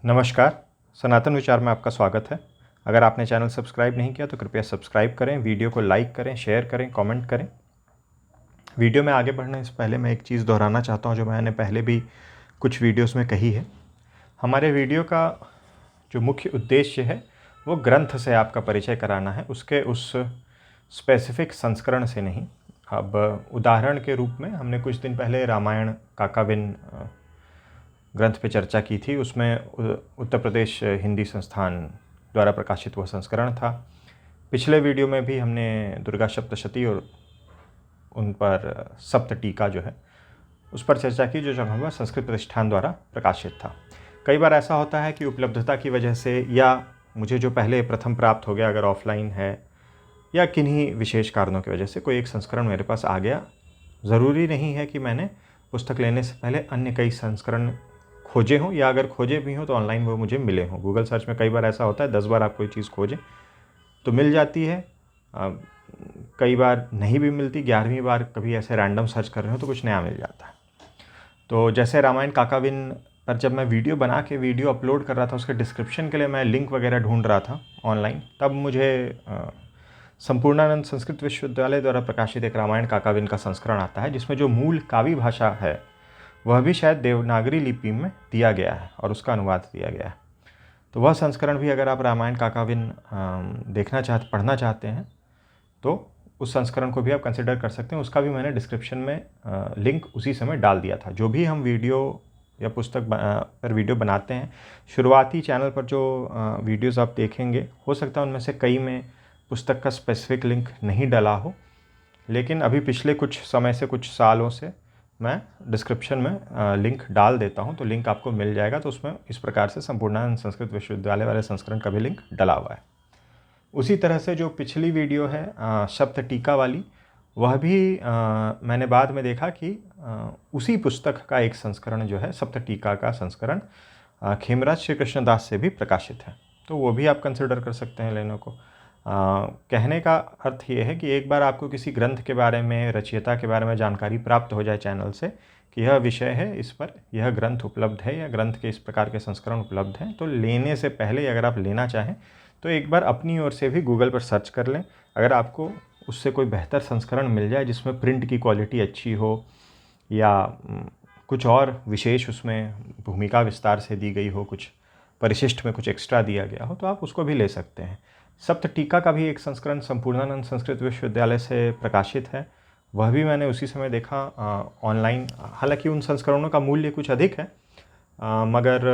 नमस्कार, सनातन विचार में आपका स्वागत है। अगर आपने चैनल सब्सक्राइब नहीं किया तो कृपया सब्सक्राइब करें, वीडियो को लाइक करें, शेयर करें, कमेंट करें। वीडियो में आगे बढ़ने से पहले मैं एक चीज़ दोहराना चाहता हूं जो मैंने पहले भी कुछ वीडियोस में कही है। हमारे वीडियो का जो मुख्य उद्देश्य है वो ग्रंथ से आपका परिचय कराना है, उसके उस स्पेसिफिक संस्करण से नहीं। अब उदाहरण के रूप में हमने कुछ दिन पहले रामायण काकाविन ग्रंथ पे चर्चा की थी। उसमें उत्तर प्रदेश हिंदी संस्थान द्वारा प्रकाशित वह संस्करण था। पिछले वीडियो में भी हमने दुर्गा सप्तशती और उन पर सप्त टीका जो है उस पर चर्चा की, जो चौखंबा संस्कृत प्रतिष्ठान द्वारा प्रकाशित था। कई बार ऐसा होता है कि उपलब्धता की वजह से, या मुझे जो पहले प्रथम प्राप्त हो गया अगर ऑफलाइन है, या किन्हीं विशेष कारणों की वजह से कोई एक संस्करण मेरे पास आ गया। ज़रूरी नहीं है कि मैंने पुस्तक लेने से पहले अन्य कई संस्करण खोजे हों, या अगर खोजे भी हों तो ऑनलाइन वो मुझे मिले हों। गूगल सर्च में कई बार ऐसा होता है 10 बार आप कोई चीज़ खोजें तो मिल जाती है, कई बार नहीं भी मिलती। 11वीं बार कभी ऐसे रैंडम सर्च कर रहे हो तो कुछ नया मिल जाता है। तो जैसे रामायण काकाविन पर जब मैं वीडियो बना के वीडियो अपलोड कर रहा था, उसके डिस्क्रिप्शन के लिए मैं लिंक वगैरह ढूंढ रहा था ऑनलाइन, तब मुझे संपूर्णानंद संस्कृत विश्वविद्यालय द्वारा प्रकाशित एक रामायण काकाविन का संस्करण आता है, जिसमें जो मूल कावी भाषा है वह भी शायद देवनागरी लिपि में दिया गया है और उसका अनुवाद दिया गया है। तो वह संस्करण भी अगर आप रामायण काकाविन पढ़ना चाहते हैं तो उस संस्करण को भी आप कंसिडर कर सकते हैं। उसका भी मैंने डिस्क्रिप्शन में लिंक उसी समय डाल दिया था। जो भी हम वीडियो या पुस्तक पर वीडियो बनाते हैं, शुरुआती चैनल पर जो वीडियोज़ आप देखेंगे, हो सकता है उनमें से कई में पुस्तक का स्पेसिफिक लिंक नहीं डला हो, लेकिन अभी पिछले कुछ समय से, कुछ सालों से मैं डिस्क्रिप्शन में लिंक डाल देता हूं, तो लिंक आपको मिल जाएगा। तो उसमें इस प्रकार से संपूर्णानंद संस्कृत विश्वविद्यालय वाले संस्करण का भी लिंक डला हुआ है। उसी तरह से जो पिछली वीडियो है सप्त टीका वाली, वह भी मैंने बाद में देखा कि उसी पुस्तक का एक संस्करण जो है सप्त टीका का संस्करण खेमराज श्री कृष्णदास से भी प्रकाशित है। तो वो भी आप कंसिडर कर सकते हैं लेने को। कहने का अर्थ ये है कि एक बार आपको किसी ग्रंथ के बारे में, रचयिता के बारे में जानकारी प्राप्त हो जाए चैनल से कि यह विषय है, इस पर यह ग्रंथ उपलब्ध है या ग्रंथ के इस प्रकार के संस्करण उपलब्ध हैं, तो लेने से पहले अगर आप लेना चाहें तो एक बार अपनी ओर से भी गूगल पर सर्च कर लें। अगर आपको उससे कोई बेहतर संस्करण मिल जाए जिसमें प्रिंट की क्वालिटी अच्छी हो, या कुछ और विशेष उसमें भूमिका विस्तार से दी गई हो, कुछ परिशिष्ट में कुछ एक्स्ट्रा दिया गया हो, तो आप उसको भी ले सकते हैं। सप्त टीका का भी एक संस्करण संपूर्णानंद संस्कृत विश्वविद्यालय से प्रकाशित है। वह भी मैंने उसी समय देखा ऑनलाइन। हालांकि उन संस्करणों का मूल्य कुछ अधिक है, मगर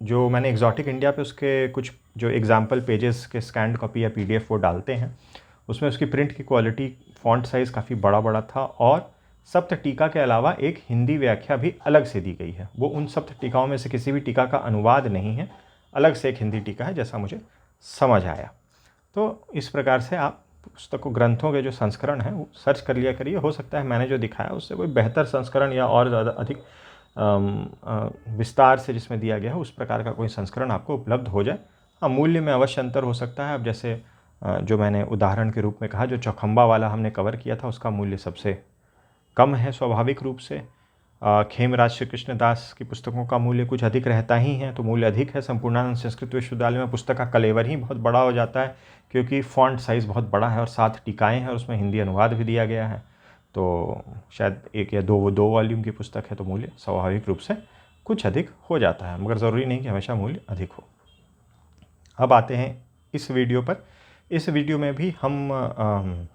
जो मैंने एग्जॉटिक इंडिया पे उसके कुछ जो एग्जाम्पल पेजेस के स्कैंड कॉपी या PDF वो डालते हैं, उसमें उसकी प्रिंट की क्वालिटी, फ़ॉन्ट साइज़ काफ़ी बड़ा बड़ा था, और सप्त टीका के अलावा एक हिंदी व्याख्या भी अलग से दी गई है। वो उन सप्त टीकाओं में से किसी भी टीका का अनुवाद नहीं है, अलग से एक हिंदी टीका है, जैसा मुझे समझ आया। तो इस प्रकार से आप पुस्तकों, ग्रंथों के जो संस्करण हैं वो सर्च कर लिया करिए। हो सकता है मैंने जो दिखाया उससे कोई बेहतर संस्करण या और ज़्यादा अधिक विस्तार से जिसमें दिया गया है उस प्रकार का कोई संस्करण आपको उपलब्ध हो जाए। हाँ, मूल्य में अवश्य अंतर हो सकता है। अब जैसे जो मैंने उदाहरण के रूप में कहा, जो चौखंबा वाला हमने कवर किया था, उसका मूल्य सबसे कम है स्वाभाविक रूप से। खेमराज श्री कृष्णदास की पुस्तकों का मूल्य कुछ अधिक रहता ही है, तो मूल्य अधिक है। संपूर्णानंद संस्कृत विश्वविद्यालय में पुस्तक का कलेवर ही बहुत बड़ा हो जाता है, क्योंकि फ़ॉन्ट साइज़ बहुत बड़ा है और 7 टीकाएँ हैं और उसमें हिंदी अनुवाद भी दिया गया है। तो शायद एक या दो वॉल्यूम की पुस्तक है, तो मूल्य स्वाभाविक रूप से कुछ अधिक हो जाता है, मगर ज़रूरी नहीं कि हमेशा मूल्य अधिक हो। अब आते हैं इस वीडियो पर। इस वीडियो में भी हम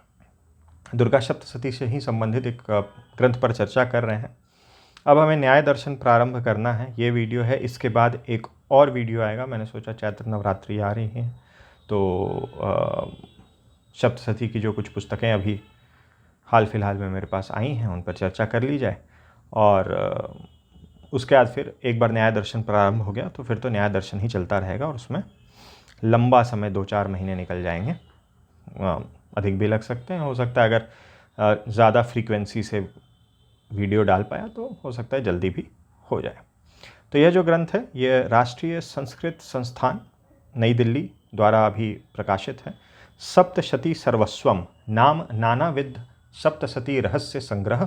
दुर्गा सप्तशती से ही संबंधित एक ग्रंथ पर चर्चा कर रहे हैं। अब हमें न्याय दर्शन प्रारंभ करना है। ये वीडियो है, इसके बाद एक और वीडियो आएगा। मैंने सोचा चैत्र नवरात्रि आ रही हैं, तो सप्तशती की जो कुछ पुस्तकें अभी हाल फिलहाल में मेरे पास आई हैं उन पर चर्चा कर ली जाए, और उसके बाद फिर एक बार न्याय दर्शन प्रारंभ हो गया तो फिर तो न्याय दर्शन ही चलता रहेगा, और उसमें लंबा समय 2-4 महीने निकल जाएंगे, अधिक भी लग सकते हैं। हो सकता है अगर ज़्यादा फ्रीक्वेंसी से वीडियो डाल पाया तो हो सकता है जल्दी भी हो जाए। तो यह जो ग्रंथ है ये राष्ट्रीय संस्कृत संस्थान नई दिल्ली द्वारा अभी प्रकाशित है। सप्तशती सर्वस्वम नाम नानाविध सप्तशती रहस्य संग्रह,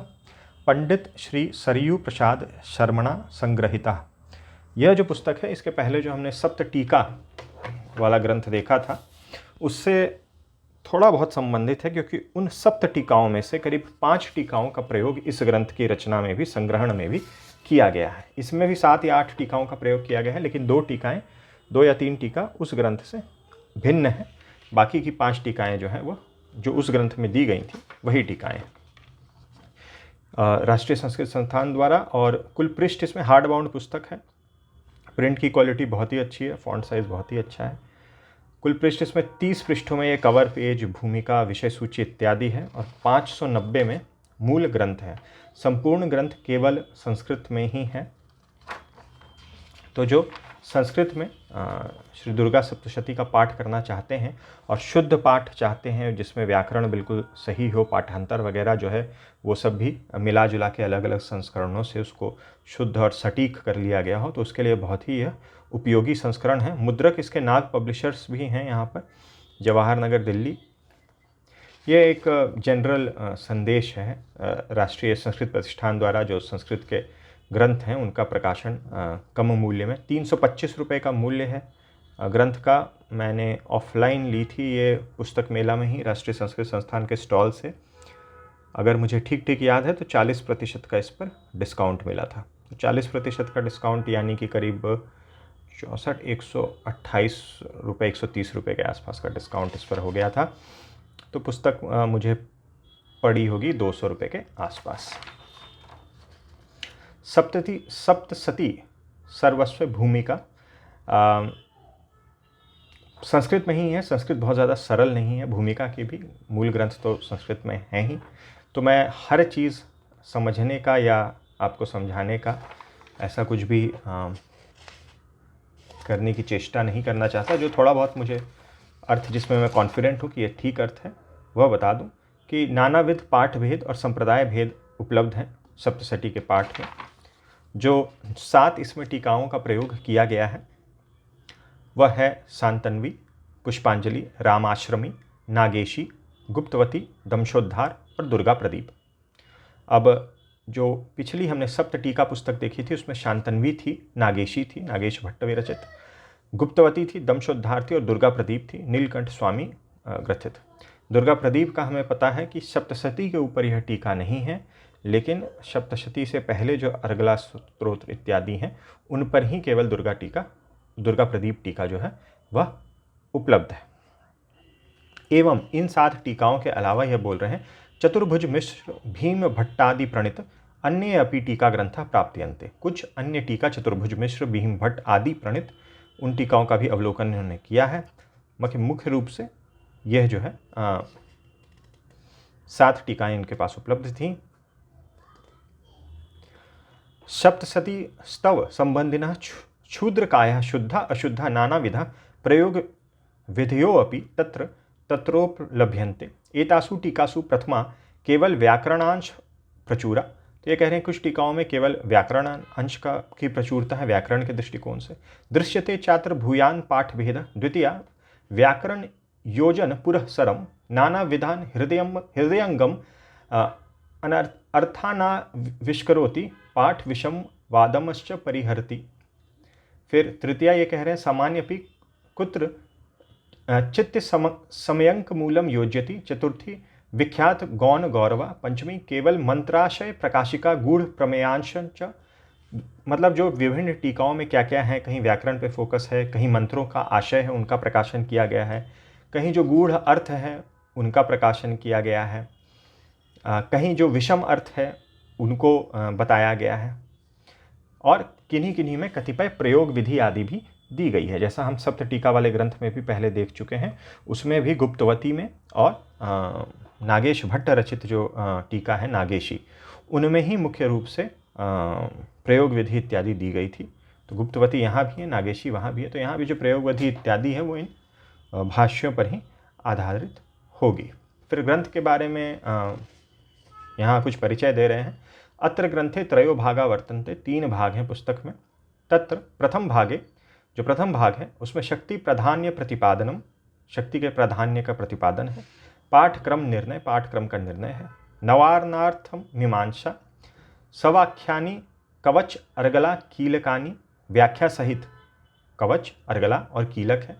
पंडित श्री सरयू प्रसाद शर्मणा संग्रहिता। यह जो पुस्तक है, इसके पहले जो हमने सप्त टीका वाला ग्रंथ देखा था उससे थोड़ा बहुत संबंधित है, क्योंकि उन सप्त टीकाओं में से करीब 5 टीकाओं का प्रयोग इस ग्रंथ की रचना में भी, संग्रहण में भी किया गया है। इसमें भी 7 या 8 टीकाओं का प्रयोग किया गया है, लेकिन 2 या 3 टीका उस ग्रंथ से भिन्न है। बाकी की 5 टीकाएँ जो हैं वो जो उस ग्रंथ में दी गई थी वही टीकाएँ हैं। राष्ट्रीय संस्कृत संस्थान द्वारा, और कुल पृष्ठ इसमें हार्ड बाउंड पुस्तक है। प्रिंट की क्वालिटी बहुत ही अच्छी है, फॉन्ट साइज़ बहुत ही अच्छा है। कुल पृष्ठ इसमें 30 पृष्ठों में ये कवर पेज, भूमिका, विषय सूची इत्यादि है, और 590 में मूल ग्रंथ है। संपूर्ण ग्रंथ केवल संस्कृत में ही है। तो जो संस्कृत में श्री दुर्गा सप्तशती का पाठ करना चाहते हैं और शुद्ध पाठ चाहते हैं, जिसमें व्याकरण बिल्कुल सही हो, पाठांतर वगैरह जो है वो सब भी मिला जुला के अलग अलग संस्करणों से उसको शुद्ध और सटीक कर लिया गया हो, तो उसके लिए बहुत ही यह उपयोगी संस्करण है। मुद्रक इसके नाग पब्लिशर्स भी हैं यहाँ पर, जवाहर नगर, दिल्ली। ये एक जनरल संदेश है। राष्ट्रीय संस्कृत प्रतिष्ठान द्वारा जो संस्कृत के ग्रंथ हैं उनका प्रकाशन कम मूल्य में 325 रुपये का मूल्य है ग्रंथ का। मैंने ऑफलाइन ली थी ये पुस्तक मेला में ही, राष्ट्रीय संस्कृत संस्थान के स्टॉल से। अगर मुझे ठीक ठीक याद है तो 40% का इस पर डिस्काउंट मिला था। तो 40% का डिस्काउंट यानी कि करीब 128 रुपये, 130 रुपये के आसपास का डिस्काउंट इस पर हो गया था। तो पुस्तक मुझे पड़ी होगी 200 रुपये के आसपास। सप्तसती सर्वस्व भूमिका संस्कृत में ही है। संस्कृत बहुत ज़्यादा सरल नहीं है, भूमिका की भी। मूल ग्रंथ तो संस्कृत में है ही, तो मैं हर चीज़ समझने का या आपको समझाने का ऐसा कुछ भी करने की चेष्टा नहीं करना चाहता। जो थोड़ा बहुत मुझे अर्थ जिसमें मैं कॉन्फिडेंट हूँ कि ये ठीक अर्थ है, वह बता दूँ कि नानाविध पाठ भेद और संप्रदाय भेद उपलब्ध हैं सप्तशती के पाठ में। जो 7 इसमें टीकाओं का प्रयोग किया गया है वह है शांतन्वी, पुष्पांजलि, रामाश्रमी, नागेशी, गुप्तवती, दमशोद्धार और दुर्गा प्रदीप। अब जो पिछली हमने सप्त टीका पुस्तक देखी थी उसमें शांतन्वी थी, नागेशी थी, नागेश भट्ट विरचित, गुप्तवती थी, दमशोद्धार थी, और दुर्गा प्रदीप थी, नीलकंठ स्वामी ग्रथित। दुर्गा प्रदीप का हमें पता है कि सप्तशती के ऊपर यह टीका नहीं है, लेकिन सप्तशती से पहले जो अर्गला स्तोत्र इत्यादि हैं उन पर ही केवल दुर्गा प्रदीप टीका जो है वह उपलब्ध है। एवं इन 7 टीकाओं के अलावा यह बोल रहे हैं चतुर्भुज मिश्र भीम भट्टादि प्रणीत अन्य अपि टीका ग्रंथा प्राप्यन्ते। कुछ अन्य टीका चतुर्भुज मिश्र, भीम भट्ट आदि प्रणीत उन टीकाओं का भी अवलोकन इन्होंने किया है। मुख्य रूप से यह जो है 7 टीकाएँ इनके पास उपलब्ध थीं। सप्तशती स्तव संबंधिनः क्षुद्रकायः शुद्धा अशुद्धा नानाविधा प्रयोग विधयो अपि तत्रोपलभ्यन्ते। एतासु टीकासु प्रथमा केवल व्याकरणांश प्रचुरा। तो ये कह रहे हैं कुछ टीकाओं में केवल व्याकरण अंश की प्रचुरता है, व्याकरण के दृष्टिकोण से। दृश्यते चात्र भूयान पाठ भेद। द्वितीया व्याकरण योजन पुरः सरम नाना विधान हृदयंगम अर्थाना विष्करोति पाठ विषम वादमश्च परिहरति। फिर तृतीया ये कह रहे हैं सामान्यपि कुत्र चित्त समयंक मूलम योज्यति। चतुर्थी विख्यात गौण गौरवा। पंचमी केवल मंत्राशय प्रकाशिका गूढ़ प्रमेयांश। मतलब जो विभिन्न टीकाओं में क्या क्या है, कहीं व्याकरण पे फोकस है, कहीं मंत्रों का आशय है उनका प्रकाशन किया गया है, कहीं जो गूढ़ अर्थ है उनका प्रकाशन किया गया है, कहीं जो विषम अर्थ है उनको बताया गया है, और किन्हीं किन्हीं में कतिपय प्रयोग विधि आदि भी दी गई है। जैसा हम सप्त टीका वाले ग्रंथ में भी पहले देख चुके हैं, उसमें भी गुप्तवती में और नागेश भट्ट रचित जो टीका है नागेशी, उनमें ही मुख्य रूप से प्रयोग विधि इत्यादि दी गई थी। तो गुप्तवती यहाँ भी है, नागेशी वहाँ भी है। तो यहाँ भी जो प्रयोग विधि इत्यादि है वो इन भाष्यों पर ही आधारित होगी। फिर ग्रंथ के बारे में यहाँ कुछ परिचय दे रहे हैं। अत्र ग्रंथे त्रयो भागा वर्तन्ते। 3 भाग हैं पुस्तक में। तत्र प्रथम भागे, जो प्रथम भाग है उसमें शक्ति प्राधान्य प्रतिपादनम, शक्ति के प्राधान्य का प्रतिपादन है। पाठक्रम निर्णय, पाठक्रम का निर्णय है। नवार्णार्थम मीमांसा, सवाख्यानि कवच अर्गला कीलकानि व्याख्या सहित कवच, अर्गला और कीलक है।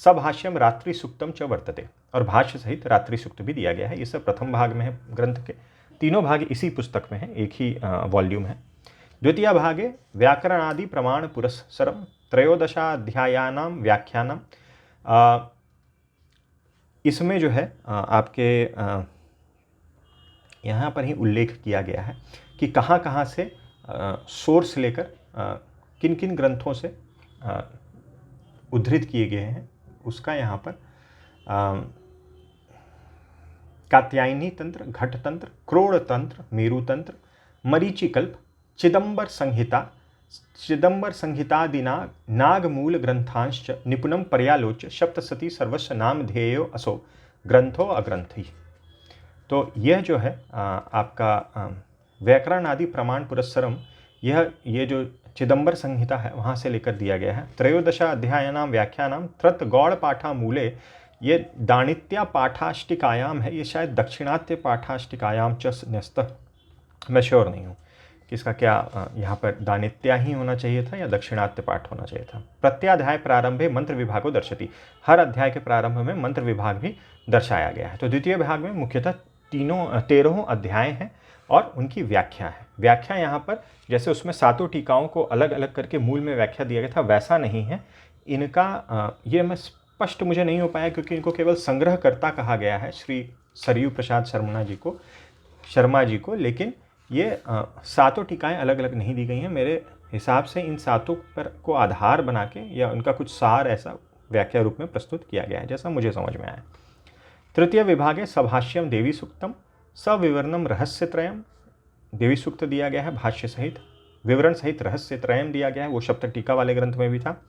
सभाष्यम रात्रि सूक्तम च वर्तते, और भाष्य सहित रात्रि सूक्त भी दिया गया है। ये सब प्रथम भाग में है ग्रंथ के, तीनों भाग इसी पुस्तक में है, एक ही वॉल्यूम है। द्वितीय भागे व्याकरणादि प्रमाण पुरस्सरम त्रयोदशाध्यायानां व्याख्यानम। इसमें जो है आपके यहाँ पर ही उल्लेख किया गया है कि कहाँ कहाँ से सोर्स लेकर किन किन ग्रंथों से उद्धृत किए गए हैं, उसका यहाँ पर कात्यायनी तंत्र, घट तंत्र, क्रोड़ तंत्र, मेरु तंत्र, मरीचिकल्प, चिदंबर संहितादिना नागमूल ग्रंथांश्च निपुणम पर्यालोच्य सप्तसती सर्वस्व नाम ध्येयो असो ग्रंथो अग्रंथि। तो यह जो है आपका व्याकरण आदि प्रमाण पुरस्सरम, ये जो चिदंबर संहिता है वहाँ से लेकर दिया गया है। त्रयोदशा अध्यायानाम व्याख्यानाम त्रत गौड़ पाठा मूले, ये दाणित्या पाठाष्टिकायाम है, ये शायद दक्षिणात्य पाठाष्टिकायाम च न्यस्तः, मैं श्योर नहीं हूँ कि इसका क्या यहाँ पर दाणित्या ही होना चाहिए था या दक्षिणात्य पाठ होना चाहिए था। प्रत्याध्याय प्रारंभे मंत्र विभागो दर्शति, हर अध्याय के प्रारंभ में मंत्र विभाग भी दर्शाया गया है। तो द्वितीय भाग में मुख्यतः 13 अध्याय हैं और उनकी व्याख्या है। व्याख्या यहाँ पर जैसे उसमें 7 टीकाओं को अलग अलग करके मूल में व्याख्या दिया गया था, वैसा नहीं है इनका। ये मैं स्पष्ट मुझे नहीं हो पाया क्योंकि इनको केवल संग्रहकर्ता कहा गया है, श्री सरयू प्रसाद शर्मा जी को, लेकिन ये 7 टीकाएँ अलग अलग नहीं दी गई हैं। मेरे हिसाब से इन 7 पर को आधार बना के या उनका कुछ सार ऐसा व्याख्या रूप में प्रस्तुत किया गया है, जैसा मुझे समझ में आया। तृतीय विभागे सभाष्यम देवी सूक्तम सविवरणम रहस्यत्रयम, देवी सूक्त दिया गया है भाष्य सहित, विवरण सहित रहस्यत्रयम दिया गया है, वो शब्द टीका वाले ग्रंथ में भी था।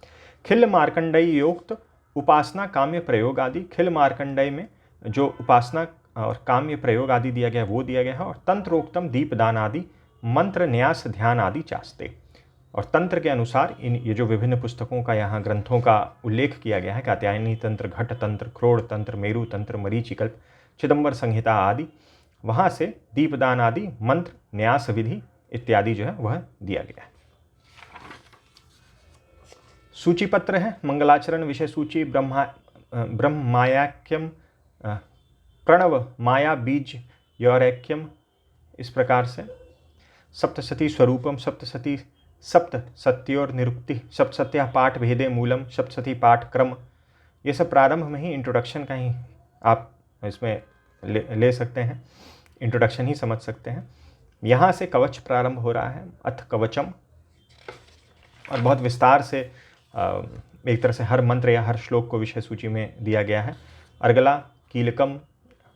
खिल मार्कंडेय योक्त उपासना काम्य प्रयोग आदि, खिल मार्कंडेय में जो उपासना और काम्य प्रयोग आदि दिया गया है वो दिया गया है। और तंत्रोक्तम दीपदान आदि, मंत्र न्यास ध्यान आदि चास्ते, और तंत्र के अनुसार ये जो विभिन्न पुस्तकों का यहाँ ग्रंथों का उल्लेख किया गया है, कात्यायनी तंत्र, घट तंत्र, क्रोड़ तंत्र, मेरु तंत्र, मरीचिकल्प, चिदंबर संहिता आदि, वहाँ से दीपदान आदि, मंत्र न्यास विधि इत्यादि जो है वह दिया गया है। सूचीपत्र है, मंगलाचरण विषय सूची, ब्रह्मायाक्यम, प्रणव माया बीज यौरैक्यम, इस प्रकार से सप्तसती स्वरूपम, सप्त सत्योर निरुक्ति, सप्तसत्या पाठ भेदे मूलम, सप्तसती पाठ क्रम, ये सब प्रारंभ में ही इंट्रोडक्शन का ही आप इसमें ले सकते हैं, इंट्रोडक्शन ही समझ सकते हैं। यहाँ से कवच प्रारंभ हो रहा है, अथ कवचम, और बहुत विस्तार से एक तरह से हर मंत्र या हर श्लोक को विषय सूची में दिया गया है। अर्गला, कीलकम,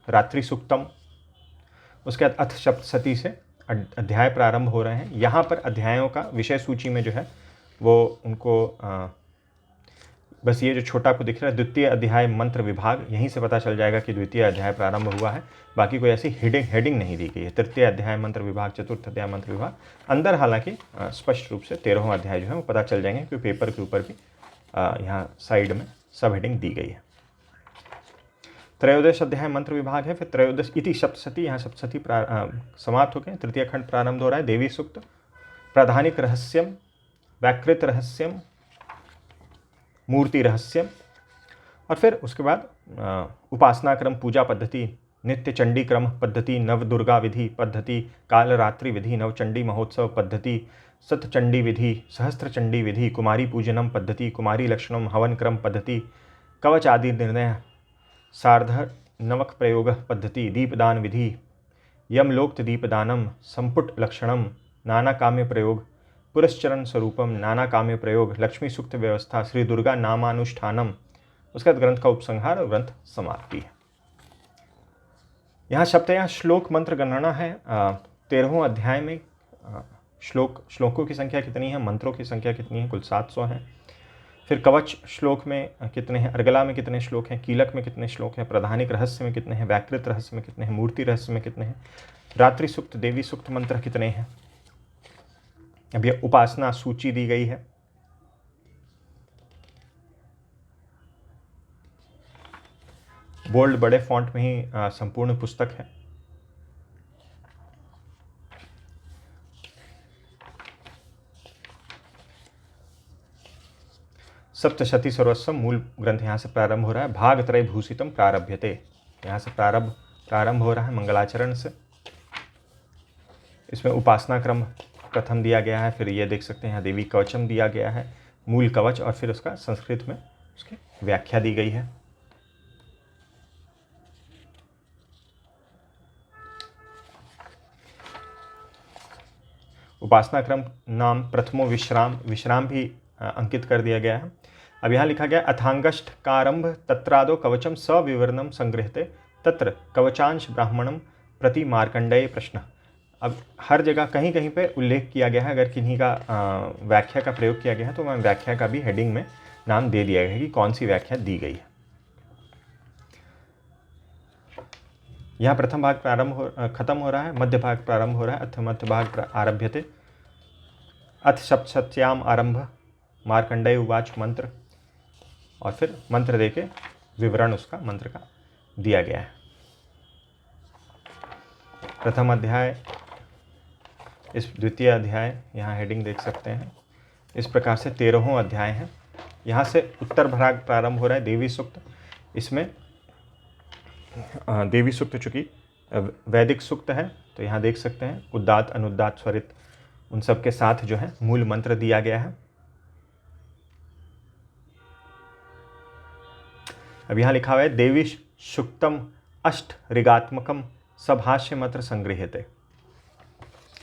रात्रि सूक्तम, उसके बाद अथ सप्तसती से अध्याय प्रारंभ हो रहे हैं। यहाँ पर अध्यायों का विषय सूची में जो है वो उनको बस ये जो छोटा आपको दिख रहा है द्वितीय अध्याय मंत्र विभाग, यहीं से पता चल जाएगा कि द्वितीय अध्याय प्रारंभ हुआ है। बाकी कोई ऐसी हेडिंग नहीं दी गई है। तृतीय अध्याय मंत्र विभाग, चतुर्थ अध्याय मंत्र विभाग, अंदर हालांकि स्पष्ट रूप से 13वां अध्याय जो है वो पता चल जाएंगे क्योंकि पेपर के ऊपर भी यहाँ साइड में सब हेडिंग दी गई है। त्रयोदश अध्याय मंत्र विभाग है, फिर त्रयोदश इति सप्तसती, यहाँ सप्तसती समाप्त हो गए। तृतीय खंड प्रारंभ हो रहा है, देवी सूक्त, प्राधानिक रहस्यम, व्याकृत रहस्यम, मूर्ति रहस्यम, और फिर उसके बाद उपासना क्रम, पूजा पद्धति, नित्य चंडी क्रम पद्धति, नव दुर्गा विधि पद्धति, काल रात्रि विधि, नवचंडी महोत्सव पद्धति, सतचंडी विधि, सहस्त्र चंडी विधि, कुमारी पूजनम पद्धति, कुमारी लक्षणम, हवन क्रम पद्धति, कवच आदि निर्णय, सार्ध नवक प्रयोग पद्धति, दीपदान विधि, यमलोक्त दीपदानम, संपुट लक्षणम, नाना काम्य प्रयोग, पुरस्चरण स्वरूपम, नाना काम्य प्रयोग, लक्ष्मी सूक्त व्यवस्था, श्री दुर्गा नामानुष्ठानम, उसके बाद ग्रंथ का उपसंहार और ग्रंथ समाप्ति है। यहाँ शब्दया श्लोक मंत्र गणना है। 13वें अध्याय में श्लोकों की संख्या कितनी है, मंत्रों की संख्या कितनी है, कुल 700 है। फिर कवच श्लोक में कितने हैं, अर्गला में कितने श्लोक हैं, कीलक में कितने श्लोक हैं, प्रधानिक रहस्य में कितने हैं, व्याकृत रहस्य में कितने हैं, मूर्ति रहस्य में कितने हैं, रात्रि सूक्त, देवी सूक्त मंत्र कितने हैं। अब यह उपासना सूची दी गई है। बोल्ड बड़े फॉन्ट में ही संपूर्ण पुस्तक है। सप्तशती सर्वस्वम मूल ग्रंथ यहाँ से प्रारंभ हो रहा है। भागत्रय भूषितम प्रारभ्यते, यहाँ से प्रारंभ हो रहा है मंगलाचरण से। इसमें उपासना क्रम प्रथम दिया गया है, फिर ये देख सकते हैं यहाँ देवी कवचम दिया गया है, मूल कवच, और फिर उसका संस्कृत में उसकी व्याख्या दी गई है। उपासना क्रम नाम प्रथमो विश्राम, विश्राम भी अंकित कर दिया गया है। अब यहाँ लिखा गया अथांगष्ट कारंभ तत्रादो कवचम सविवरणम संगृह्यते तत्र कवचांश ब्राह्मणम प्रति मार्कंडेय प्रश्न। अब हर जगह कहीं कहीं पे उल्लेख किया गया है, अगर किन्हीं का व्याख्या का प्रयोग किया गया है तो वह व्याख्या का भी हेडिंग में नाम दे दिया गया है कि कौन सी व्याख्या दी गई है। यहाँ प्रथम भाग खत्म हो रहा है, मध्य भाग प्रारंभ हो रहा है। अथ मध्य भाग आरभ्यते, अथ सप्तशत्याम आरंभ मार्कंडेय उवाच मंत्र, और फिर मंत्र देके विवरण उसका मंत्र का दिया गया है। प्रथम अध्याय, इस द्वितीय अध्याय, यहाँ हेडिंग देख सकते हैं। इस प्रकार से 13वां अध्याय है। यहाँ से उत्तर भाग प्रारंभ हो रहा है देवी सूक्त। इसमें देवी सूक्त चूँकि वैदिक सूक्त है तो यहाँ देख सकते हैं उद्दात अनुद्दात स्वरित उन सब के साथ जो है मूल मंत्र दिया गया है। अब यहाँ लिखा हुआ है देवी सूक्तम अष्ट ऋगात्मकम सभाष्य मंत्र संगृह्यते,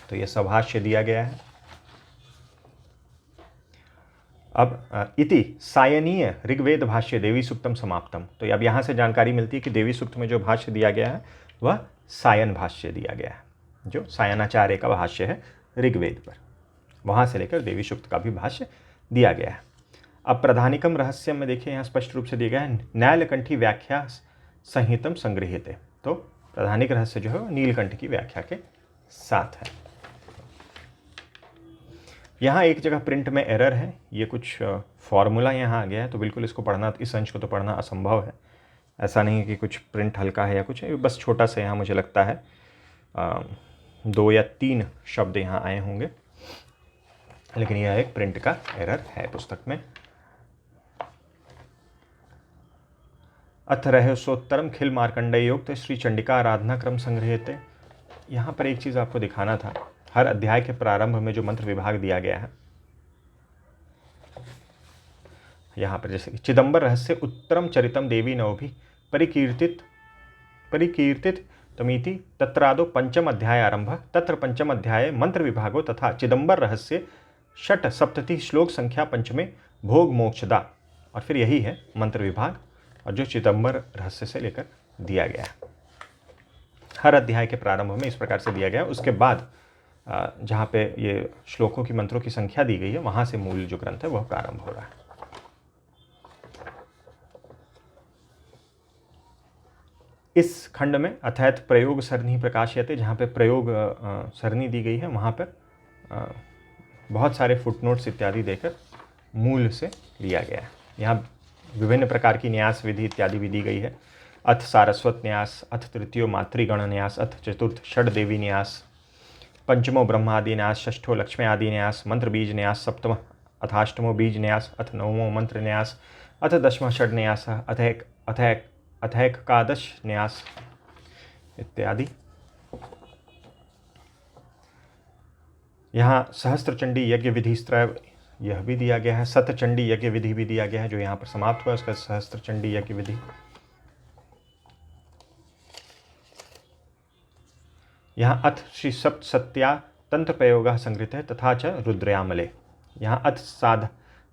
तो ये सभाष्य दिया गया है। अब इति सायनीय ऋग्वेद भाष्य देवी सूक्तम समाप्तम, तो अब यहाँ से जानकारी मिलती है कि देवी सूक्त में जो भाष्य दिया गया है वह सायन भाष्य दिया गया है, जो सायनाचार्य का भाष्य है ऋग्वेद पर, वहाँ से लेकर देवी सूक्त का भी भाष्य दिया गया है। अब प्रधानिकम रहस्यम में देखिए यहाँ स्पष्ट रूप से दिया गया है नीलकंठी व्याख्या संहितम संगृह्यते, तो प्रधानिक रहस्य जो है वो नीलकंठ की व्याख्या के साथ है। यहाँ एक जगह प्रिंट में एरर है, ये कुछ फॉर्मूला यहाँ आ गया है, तो बिल्कुल इसको पढ़ना, इस अंश को तो पढ़ना असंभव है। ऐसा नहीं है कि कुछ प्रिंट हल्का है या कुछ है, बस छोटा सा यहाँ मुझे लगता है 2 या 3 शब्द यहाँ आए होंगे, लेकिन यह एक प्रिंट का एरर है पुस्तक में। अथ रहस्योत्तरम खिल मार्कंडेय योक्त श्री चंडिका आराधना क्रम संगृह्यते। यहाँ पर एक चीज़ आपको दिखाना था, हर अध्याय के प्रारंभ में जो मंत्र विभाग दिया गया है, यहाँ पर जैसे कि चिदंबर रहस्य उत्तरम चरितम देवी नवभि परिकीर्तित तमीति तत्रादो पंचम अध्याय आरंभ तत्र पंचम अध्याय मंत्र विभागो तथा चिदंबर रहस्य षट सप्तति श्लोक संख्या पंचमे भोग मोक्षदा, और फिर यही है मंत्र विभाग और जो चिदंबर रहस्य से लेकर दिया गया है। हर अध्याय के प्रारंभ में इस प्रकार से दिया गया है। उसके बाद जहाँ पे ये श्लोकों की मंत्रों की संख्या दी गई है वहाँ से मूल जो ग्रंथ है वह प्रारंभ हो रहा है। इस खंड में अथैत प्रयोग सरणी प्रकाश्यते, जहाँ पे प्रयोग सरणी दी गई है वहाँ पर बहुत सारे फुटनोट्स इत्यादि देकर मूल से लिया गया है। यहाँ विभिन्न प्रकार की न्यास विधि इत्यादि भी दी गई है। अथ सारस्वत न्यास, अथ तृतीयो मातृगण न्यास, अथ चतुर्थ षड देवी न्यास, पंचमो ब्रह्मादि न्यास, षष्ठो लक्ष्मी आदि न्यास, मंत्र बीज न्यास, सप्तम अथाष्टमो बीज न्यास, अथ नवमो मंत्र न्यास, अथ दशम षड न्यास, अथैकादश न्यास इत्यादि। यहाँ सहस्त्र चंडी यज्ञ विधि त्रय यह भी दिया गया है। सतचंडी यज्ञ विधि भी दिया गया है, जो यहाँ पर समाप्त हुआ उसका सहस्त्र चंडी यज्ञ विधि। यहाँ अथ श्री सप्त सत्या तंत्र प्रयोग संगृहीत है तथा च रुद्रयामले। यहाँ अथ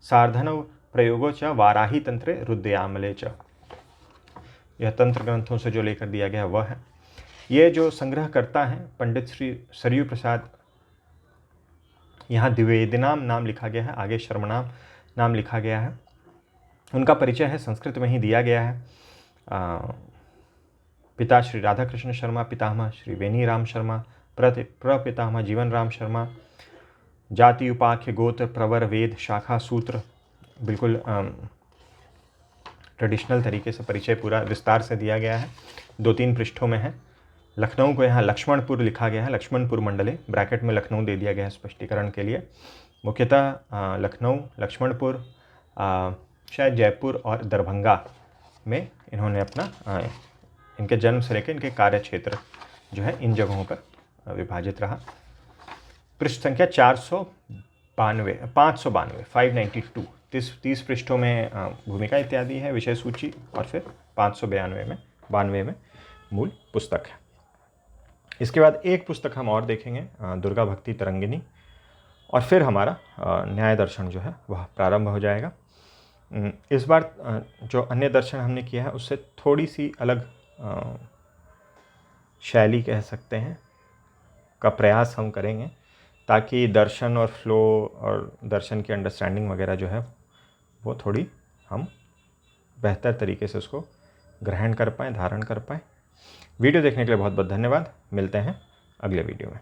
सार्धनव प्रयोगो च वाराही तंत्रे रुद्रयामले च, यह तंत्र ग्रंथों से जो लेकर दिया गया वह है। ये जो संग्रह करता है पंडित श्री सरयू प्रसाद, यहाँ द्विवेदिनाम नाम लिखा गया है, आगे शर्मनाम नाम लिखा गया है। उनका परिचय है संस्कृत में ही दिया गया है। पिता श्री राधा कृष्ण शर्मा, पितामह श्री वेनी राम शर्मा, प्रपितामह जीवन राम शर्मा, जाति उपाख्य गोत्र प्रवर वेद शाखा सूत्र, बिल्कुल ट्रेडिशनल तरीके से परिचय पूरा विस्तार से दिया गया है। 2-3 पृष्ठों में है। लखनऊ को यहाँ लक्ष्मणपुर लिखा गया है, लक्ष्मणपुर मंडले, ब्रैकेट में लखनऊ दे दिया गया है स्पष्टीकरण के लिए। मुख्यतः लखनऊ, लक्ष्मणपुर, शायद जयपुर और दरभंगा में इन्होंने अपना इनके जन्म से लेकर इनके कार्य क्षेत्र जो है इन जगहों पर विभाजित रहा। पृष्ठ संख्या 592 30 पृष्ठों में भूमिका इत्यादि है, विषय सूची, और फिर 592 में मूल पुस्तक है। इसके बाद एक पुस्तक हम और देखेंगे, दुर्गा भक्ति तरंगिनी, और फिर हमारा न्याय दर्शन जो है वह प्रारंभ हो जाएगा। इस बार जो अन्य दर्शन हमने किया है उससे थोड़ी सी अलग शैली कह सकते हैं का प्रयास हम करेंगे, ताकि दर्शन और फ्लो और दर्शन की अंडरस्टैंडिंग वगैरह जो है वो थोड़ी हम बेहतर तरीके से उसको ग्रहण कर पाएँ, धारण कर पाएँ। वीडियो देखने के लिए बहुत बहुत धन्यवाद। मिलते हैं अगले वीडियो में।